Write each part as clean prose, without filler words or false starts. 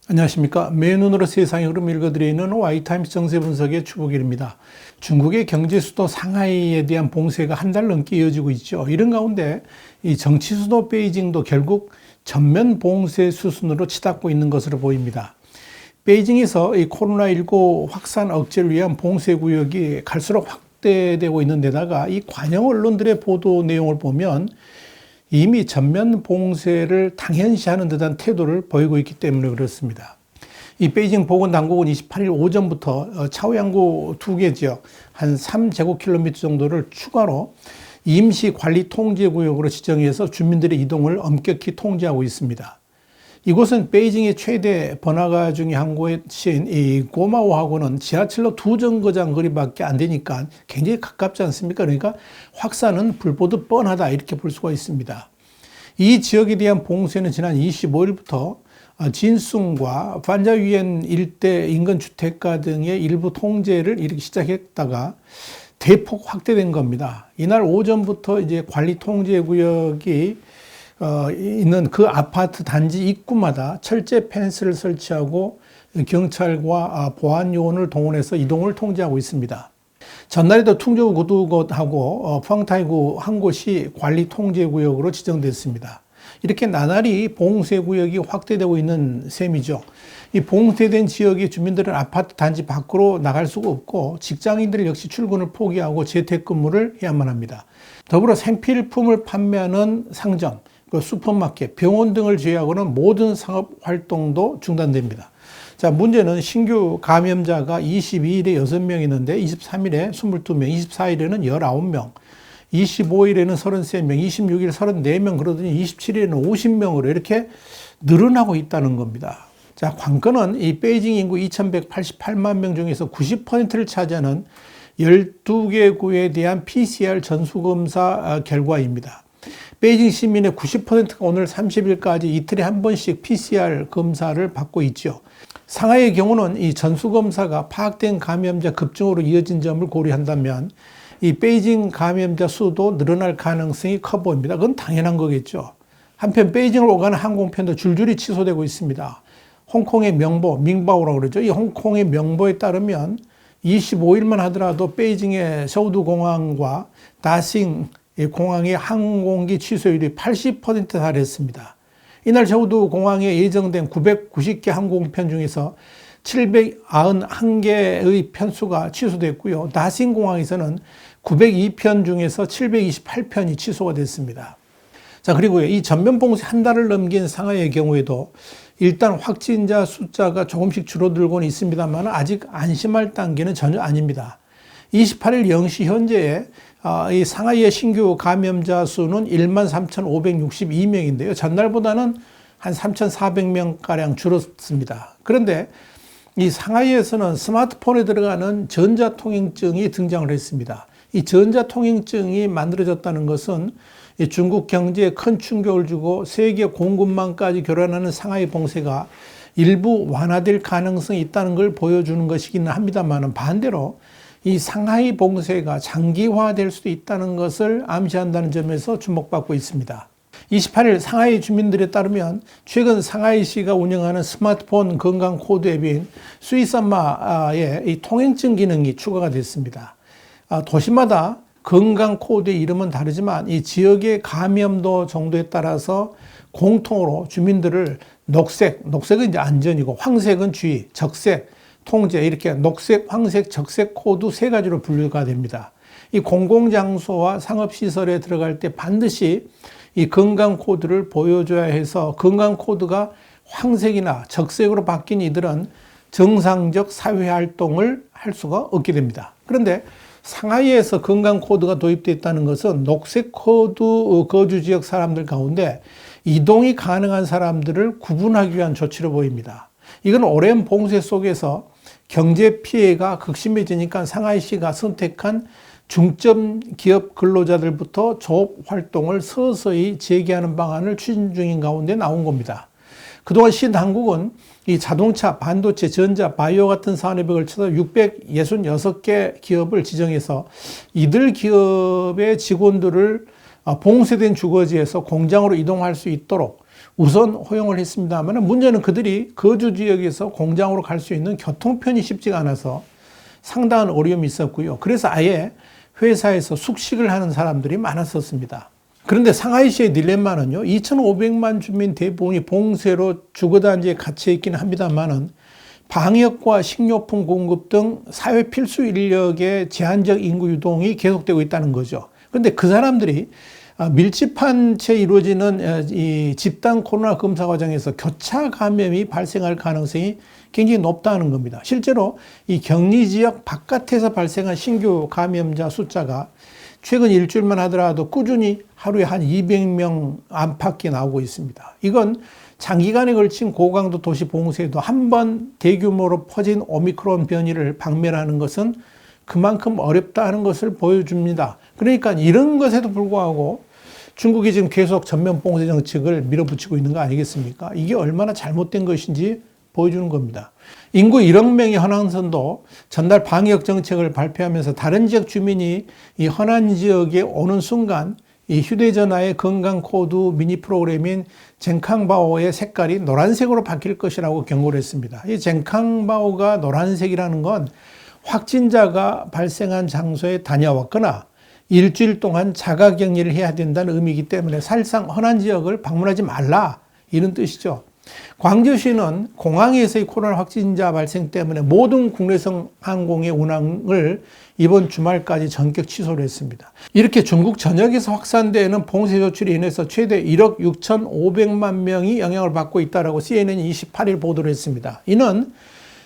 안녕하십니까. 맨눈으로 세상의 흐름 읽어드리는 Y타임스 정세 분석의 추복일입니다. 중국의 경제 수도 상하이에 대한 봉쇄가 한 달 넘게 이어지고 있죠. 이런 가운데 이 정치 수도 베이징도 결국 전면 봉쇄 수순으로 치닫고 있는 것으로 보입니다. 베이징에서 이 코로나19 확산 억제를 위한 봉쇄 구역이 갈수록 확대되고 있는 데다가 이 관영 언론들의 보도 내용을 보면 이미 전면 봉쇄를 당연시하는 듯한 태도를 보이고 있기 때문에 그렇습니다. 이 베이징 보건당국은 28일 오전부터 차오양구 2개 지역 한 3제곱킬로미터 정도를 추가로 임시관리통제구역으로 지정해서 주민들의 이동을 엄격히 통제하고 있습니다. 이곳은 베이징의 최대 번화가 중에 한 곳인 이 고마오하고는 지하철로 2정거장 거리밖에 안 되니까 굉장히 가깝지 않습니까? 그러니까 확산은 불보듯 뻔하다 이렇게 볼 수가 있습니다. 이 지역에 대한 봉쇄는 지난 25일부터 진숭과 판자위엔 일대 인근 주택가 등의 일부 통제를 이렇게 시작했다가 대폭 확대된 겁니다. 이날 오전부터 이제 관리 통제 구역이 있는 그 아파트 단지 입구마다 철제 펜스를 설치하고 경찰과 보안 요원을 동원해서 이동을 통제하고 있습니다. 전날에도 퉁저우 구두곳하고 펑타이구 한 곳이 관리 통제 구역으로 지정됐습니다. 이렇게 나날이 봉쇄 구역이 확대되고 있는 셈이죠. 이 봉쇄된 지역의 주민들은 아파트 단지 밖으로 나갈 수가 없고 직장인들 역시 출근을 포기하고 재택근무를 해야만 합니다. 더불어 생필품을 판매하는 상점, 슈퍼마켓, 병원 등을 제외하고는 모든 상업 활동도 중단됩니다. 자, 문제는 신규 감염자가 22일에 6명 있는데 23일에 22명, 24일에는 19명, 25일에는 33명, 26일 34명 그러더니 27일에는 50명으로 이렇게 늘어나고 있다는 겁니다. 자, 관건은 이 베이징 인구 2188만 명 중에서 90%를 차지하는 12개 구에 대한 PCR 전수검사 결과입니다. 베이징 시민의 90%가 오늘 30일까지 이틀에 한 번씩 PCR 검사를 받고 있죠. 상하이의 경우는 이 전수검사가 파악된 감염자 급증으로 이어진 점을 고려한다면 이 베이징 감염자 수도 늘어날 가능성이 커 보입니다. 그건 당연한 거겠죠. 한편 베이징으로 오가는 항공편도 줄줄이 취소되고 있습니다. 홍콩의 명보, 밍바오라고 그러죠. 이 홍콩의 명보에 따르면 25일만 하더라도 베이징의 서우두 공항과 다싱 공항의 항공기 취소율이 80%에 달했습니다. 이날 서우두 공항에 예정된 990개 항공편 중에서 791개의 편수가 취소됐고요. 다싱 공항에서는 902편 중에서 728편이 취소가 됐습니다. 자, 그리고 이 전면 봉쇄 한 달을 넘긴 상하이의 경우에도 일단 확진자 숫자가 조금씩 줄어들고는 있습니다만 아직 안심할 단계는 전혀 아닙니다. 28일 0시 현재에 이 상하이의 신규 감염자 수는 13,562명인데요. 전날보다는 한 3,400명가량 줄었습니다. 그런데 이 상하이에서는 스마트폰에 들어가는 전자통행증이 등장을 했습니다. 이 전자통행증이 만들어졌다는 것은 중국 경제에 큰 충격을 주고 세계 공급망까지 교란하는 상하이 봉쇄가 일부 완화될 가능성이 있다는 걸 보여주는 것이기는 합니다만 반대로 이 상하이 봉쇄가 장기화될 수도 있다는 것을 암시한다는 점에서 주목받고 있습니다. 28일 상하이 주민들에 따르면 최근 상하이시가 운영하는 스마트폰 건강 코드 앱인 수이산마에 이 통행증 기능이 추가가 됐습니다. 도시마다 건강 코드의 이름은 다르지만 이 지역의 감염도 정도에 따라서 공통으로 주민들을 녹색은 이제 안전이고 황색은 주의, 적색, 통제 이렇게 녹색, 황색, 적색 코드 3가지로 분류가 됩니다. 이 공공장소와 상업시설에 들어갈 때 반드시 이 건강 코드를 보여줘야 해서 건강 코드가 황색이나 적색으로 바뀐 이들은 정상적 사회활동을 할 수가 없게 됩니다. 그런데 상하이에서 건강 코드가 도입됐다는 것은 녹색 코드 거주지역 사람들 가운데 이동이 가능한 사람들을 구분하기 위한 조치로 보입니다. 이건 오랜 봉쇄 속에서 경제 피해가 극심해지니까 상하이시가 선택한 중점 기업 근로자들부터 조업 활동을 서서히 재개하는 방안을 추진 중인 가운데 나온 겁니다. 그동안 시 당국은 이 자동차, 반도체, 전자, 바이오 같은 산업에 걸쳐서 666개 기업을 지정해서 이들 기업의 직원들을 봉쇄된 주거지에서 공장으로 이동할 수 있도록 우선 허용을 했습니다만, 문제는 그들이 거주 지역에서 공장으로 갈 수 있는 교통편이 쉽지가 않아서 상당한 어려움이 있었고요. 그래서 아예 회사에서 숙식을 하는 사람들이 많았었습니다. 그런데 상하이시의 딜레마는요, 2,500만 주민 대부분이 봉쇄로 주거단지에 갇혀 있기는 합니다만은 방역과 식료품 공급 등 사회 필수 인력의 제한적 인구 유동이 계속되고 있다는 거죠. 그런데 그 사람들이 밀집한 채 이루어지는 이 집단 코로나 검사 과정에서 교차 감염이 발생할 가능성이 굉장히 높다는 겁니다. 실제로 이 격리 지역 바깥에서 발생한 신규 감염자 숫자가 최근 일주일만 하더라도 꾸준히 하루에 한 200명 안팎이 나오고 있습니다. 이건 장기간에 걸친 고강도 도시 봉쇄도 한 번 대규모로 퍼진 오미크론 변이를 박멸하는 것은 그만큼 어렵다는 것을 보여줍니다. 그러니까 이런 것에도 불구하고 중국이 지금 계속 전면 봉쇄 정책을 밀어붙이고 있는 거 아니겠습니까? 이게 얼마나 잘못된 것인지 보여주는 겁니다. 인구 1억 명의 허난선도 전날 방역 정책을 발표하면서 다른 지역 주민이 이 허난 지역에 오는 순간 이 휴대전화의 건강 코드 미니 프로그램인 젠캉바오의 색깔이 노란색으로 바뀔 것이라고 경고를 했습니다. 이 젠캉바오가 노란색이라는 건 확진자가 발생한 장소에 다녀왔거나 일주일 동안 자가격리를 해야 된다는 의미이기 때문에 사실상 허난 지역을 방문하지 말라, 이런 뜻이죠. 광저시는 공항에서의 코로나 확진자 발생 때문에 모든 국내선 항공의 운항을 이번 주말까지 전격 취소를 했습니다. 이렇게 중국 전역에서 확산되는 봉쇄 조치로 인해서 최대 1억 6,500만 명이 영향을 받고 있다고 CNN이 28일 보도를 했습니다. 이는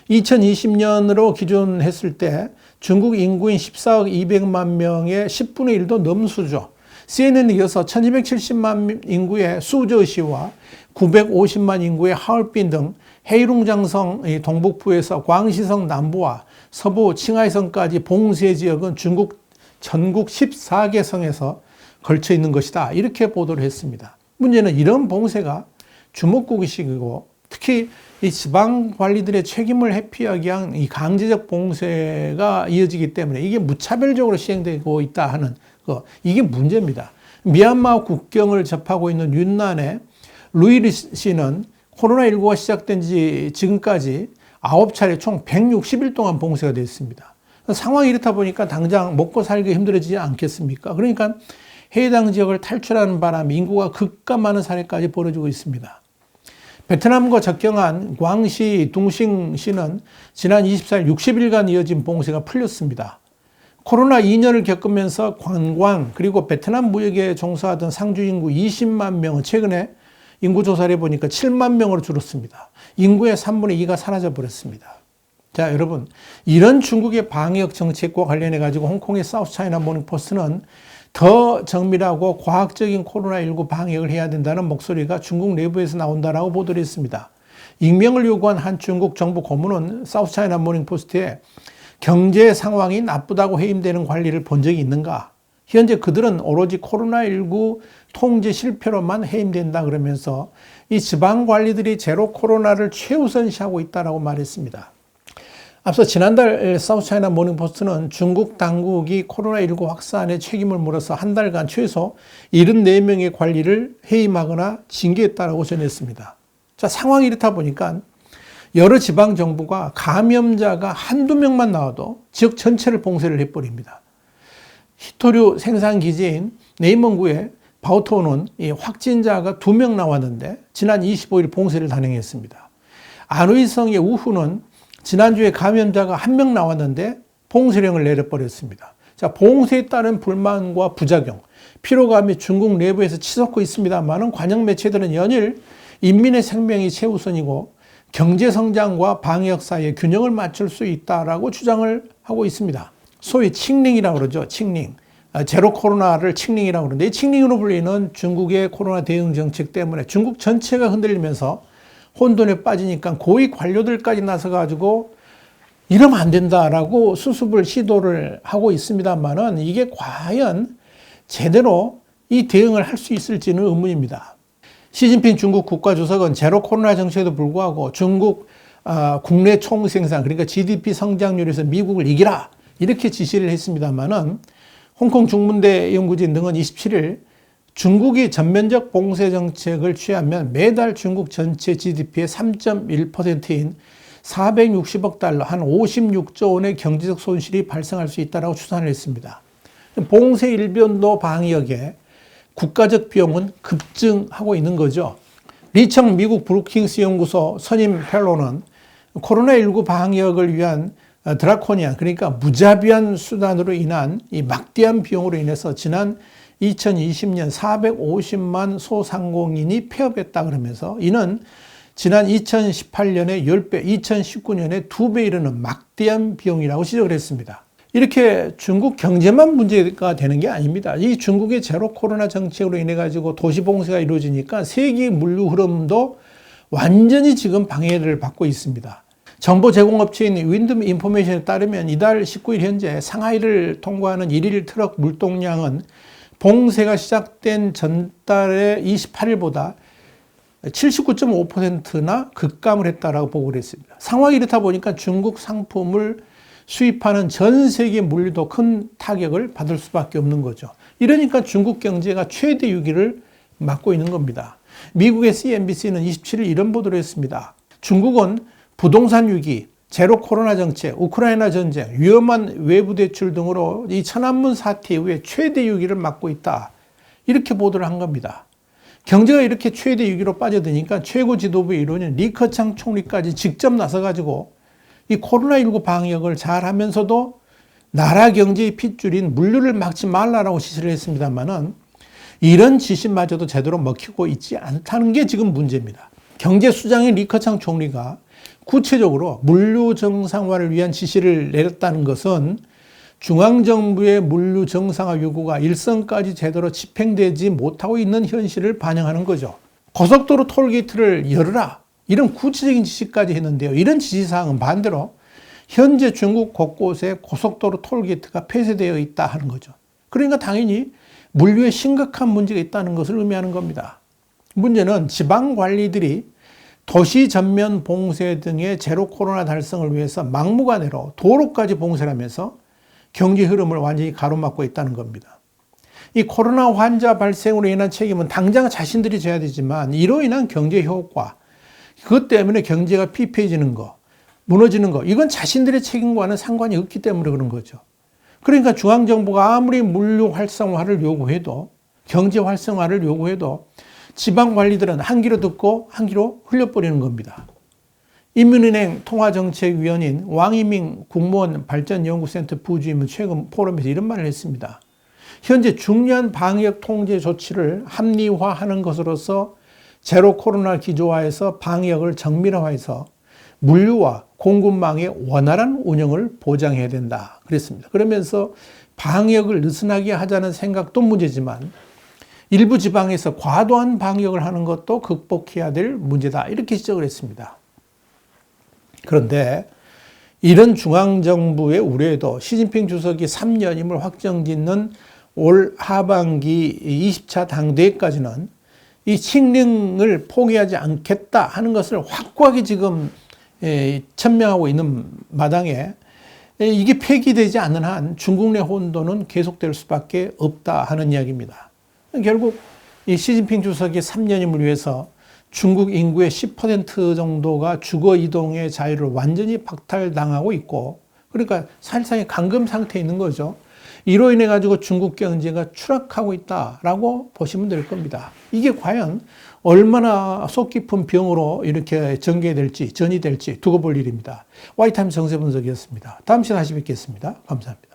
2020년으로 기준했을 때 중국 인구인 14억 200만 명의 10분의 1도 넘수죠. CNN에 이어서 1270만 인구의 수저시와 950만 인구의 하얼빈 등 헤이룽장성 동북부에서 광시성 남부와 서부 칭하이성까지 봉쇄 지역은 중국 전국 14개 성에서 걸쳐 있는 것이다, 이렇게 보도를 했습니다. 문제는 이런 봉쇄가 주먹구구식이고 특히 이 지방 관리들의 책임을 회피하기 위한 이 강제적 봉쇄가 이어지기 때문에 이게 무차별적으로 시행되고 있다 하는 거, 이게 문제입니다. 미얀마 국경을 접하고 있는 윤난의 루이리 씨는 코로나19가 시작된 지 지금까지 9차례 총 160일 동안 봉쇄가 됐습니다. 상황이 이렇다 보니까 당장 먹고 살기 힘들어지지 않겠습니까? 그러니까 해당 지역을 탈출하는 바람에 인구가 급감하는 사례까지 벌어지고 있습니다. 베트남과 접경한 광시 둥싱시는 지난 24일 60일간 이어진 봉쇄가 풀렸습니다. 코로나 2년을 겪으면서 관광 그리고 베트남 무역에 종사하던 상주 인구 20만 명은 최근에 인구조사를 해보니까 7만 명으로 줄었습니다. 인구의 3분의 2가 사라져 버렸습니다. 자, 여러분, 이런 중국의 방역 정책과 관련해 가지고 홍콩의 사우스차이나 모닝포스트는 더 정밀하고 과학적인 코로나19 방역을 해야 된다는 목소리가 중국 내부에서 나온다라고 보도를 했습니다. 익명을 요구한 한 중국 정부 고문은 사우스차이나 모닝포스트에 경제 상황이 나쁘다고 해임되는 관리를 본 적이 있는가? 현재 그들은 오로지 코로나19 통제 실패로만 해임된다 그러면서 이 지방 관리들이 제로 코로나를 최우선시하고 있다고 말했습니다. 앞서 지난달 사우스차이나 모닝포스트는 중국 당국이 코로나19 확산에 책임을 물어서 한 달간 최소 74명의 관리를 해임하거나 징계했다고 전했습니다. 자, 상황이 이렇다 보니까 여러 지방 정부가 감염자가 한두 명만 나와도 지역 전체를 봉쇄를 해버립니다. 히토류 생산 기지인 네이먼구의 바오토는 확진자가 2명 나왔는데 지난 25일 봉쇄를 단행했습니다. 안의성의 우후는 지난주에 감염자가 1명 나왔는데 봉쇄령을 내려버렸습니다. 자, 봉쇄에 따른 불만과 부작용, 피로감이 중국 내부에서 치솟고 있습니다만 관영 매체들은 연일 인민의 생명이 최우선이고 경제성장과 방역 사이의 균형을 맞출 수 있다라고 주장을 하고 있습니다. 소위 칭링이라고 그러죠. 칭링. 제로 코로나를 칭링이라고 그러는데 이 칭링으로 불리는 중국의 코로나 대응 정책 때문에 중국 전체가 흔들리면서 혼돈에 빠지니까 고위 관료들까지 나서가지고 이러면 안 된다라고 수습을 시도를 하고 있습니다만은 이게 과연 제대로 이 대응을 할 수 있을지는 의문입니다. 시진핑 중국 국가주석은 제로 코로나 정책에도 불구하고 중국 국내 총생산, 그러니까 GDP 성장률에서 미국을 이기라 이렇게 지시를 했습니다만은 홍콩 중문대 연구진 등은 27일 중국이 전면적 봉쇄 정책을 취하면 매달 중국 전체 GDP의 3.1%인 460억 달러, 한 56조 원의 경제적 손실이 발생할 수 있다고 추산을 했습니다. 봉쇄 일변도 방역에 국가적 비용은 급증하고 있는 거죠. 리청 미국 브루킹스 연구소 선임 펠로는 코로나19 방역을 위한 드라코니안, 그러니까 무자비한 수단으로 인한 이 막대한 비용으로 인해서 지난 2020년 450만 소상공인이 폐업했다 그러면서 이는 지난 2018년에 10배, 2019년에 2배 이르는 막대한 비용이라고 지적을 했습니다. 이렇게 중국 경제만 문제가 되는 게 아닙니다. 이 중국의 제로 코로나 정책으로 인해 가지고 도시 봉쇄가 이루어지니까 세계 물류 흐름도 완전히 지금 방해를 받고 있습니다. 정보 제공업체인 윈드미 인포메이션에 따르면 이달 19일 현재 상하이를 통과하는 1일 트럭 물동량은 봉쇄가 시작된 전달의 28일보다 79.5%나 급감을 했다라고 보고를 했습니다. 상황이 이렇다 보니까 중국 상품을 수입하는 전 세계 물류도 큰 타격을 받을 수밖에 없는 거죠. 이러니까 중국 경제가 최대 위기를 맞고 있는 겁니다. 미국의 CNBC는 27일 이런 보도를 했습니다. 중국은 부동산 위기, 제로 코로나 정책, 우크라이나 전쟁, 위험한 외부 대출 등으로 이 천안문 사태 이후에 최대 위기를 맞고 있다. 이렇게 보도를 한 겁니다. 경제가 이렇게 최대 위기로 빠져드니까 최고 지도부의 일원인 리커창 총리까지 직접 나서가지고 이 코로나19 방역을 잘 하면서도 나라 경제의 핏줄인 물류를 막지 말라라고 지시를 했습니다만은 이런 지시마저도 제대로 먹히고 있지 않다는 게 지금 문제입니다. 경제수장인 리커창 총리가 구체적으로 물류 정상화를 위한 지시를 내렸다는 것은 중앙정부의 물류 정상화 요구가 일선까지 제대로 집행되지 못하고 있는 현실을 반영하는 거죠. 고속도로 톨게이트를 열어라. 이런 구체적인 지시까지 했는데요. 이런 지시사항은 반대로 현재 중국 곳곳에 고속도로 톨게이트가 폐쇄되어 있다 하는 거죠. 그러니까 당연히 물류에 심각한 문제가 있다는 것을 의미하는 겁니다. 문제는 지방 관리들이 도시 전면 봉쇄 등의 제로 코로나 달성을 위해서 막무가내로 도로까지 봉쇄를 하면서 경제 흐름을 완전히 가로막고 있다는 겁니다. 이 코로나 환자 발생으로 인한 책임은 당장 자신들이 져야 되지만 이로 인한 경제 효과, 그것 때문에 경제가 피폐해지는 거, 무너지는 거, 이건 자신들의 책임과는 상관이 없기 때문에 그런 거죠. 그러니까 중앙정부가 아무리 물류 활성화를 요구해도, 경제 활성화를 요구해도 지방 관리들은 한 귀로 듣고 한 귀로 흘려버리는 겁니다. 인민은행 통화정책위원인 왕이밍 국무원 발전연구센터 부주임은 최근 포럼에서 이런 말을 했습니다. 현재 중요한 방역 통제 조치를 합리화하는 것으로서 제로 코로나 기조화해서 방역을 정밀화해서 물류와 공급망의 원활한 운영을 보장해야 된다. 그랬습니다. 그러면서 방역을 느슨하게 하자는 생각도 문제지만 일부 지방에서 과도한 방역을 하는 것도 극복해야 될 문제다. 이렇게 지적을 했습니다. 그런데 이런 중앙정부의 우려에도 시진핑 주석이 3년임을 확정짓는 올 하반기 20차 당대회까지는 이 칙령을 포기하지 않겠다 하는 것을 확고하게 지금 천명하고 있는 마당에 이게 폐기되지 않는 한 중국 내 혼돈은 계속될 수밖에 없다 하는 이야기입니다. 결국 이 시진핑 주석이 3년임을 위해서 중국 인구의 10% 정도가 주거 이동의 자유를 완전히 박탈당하고 있고, 그러니까 사실상의 감금 상태에 있는 거죠. 이로 인해 가지고 중국 경제가 추락하고 있다라고 보시면 될 겁니다. 이게 과연 얼마나 속 깊은 병으로 이렇게 전개될지, 전이될지 두고 볼 일입니다. 와이타임스 정세 분석이었습니다. 다음 시간에 다시 뵙겠습니다. 감사합니다.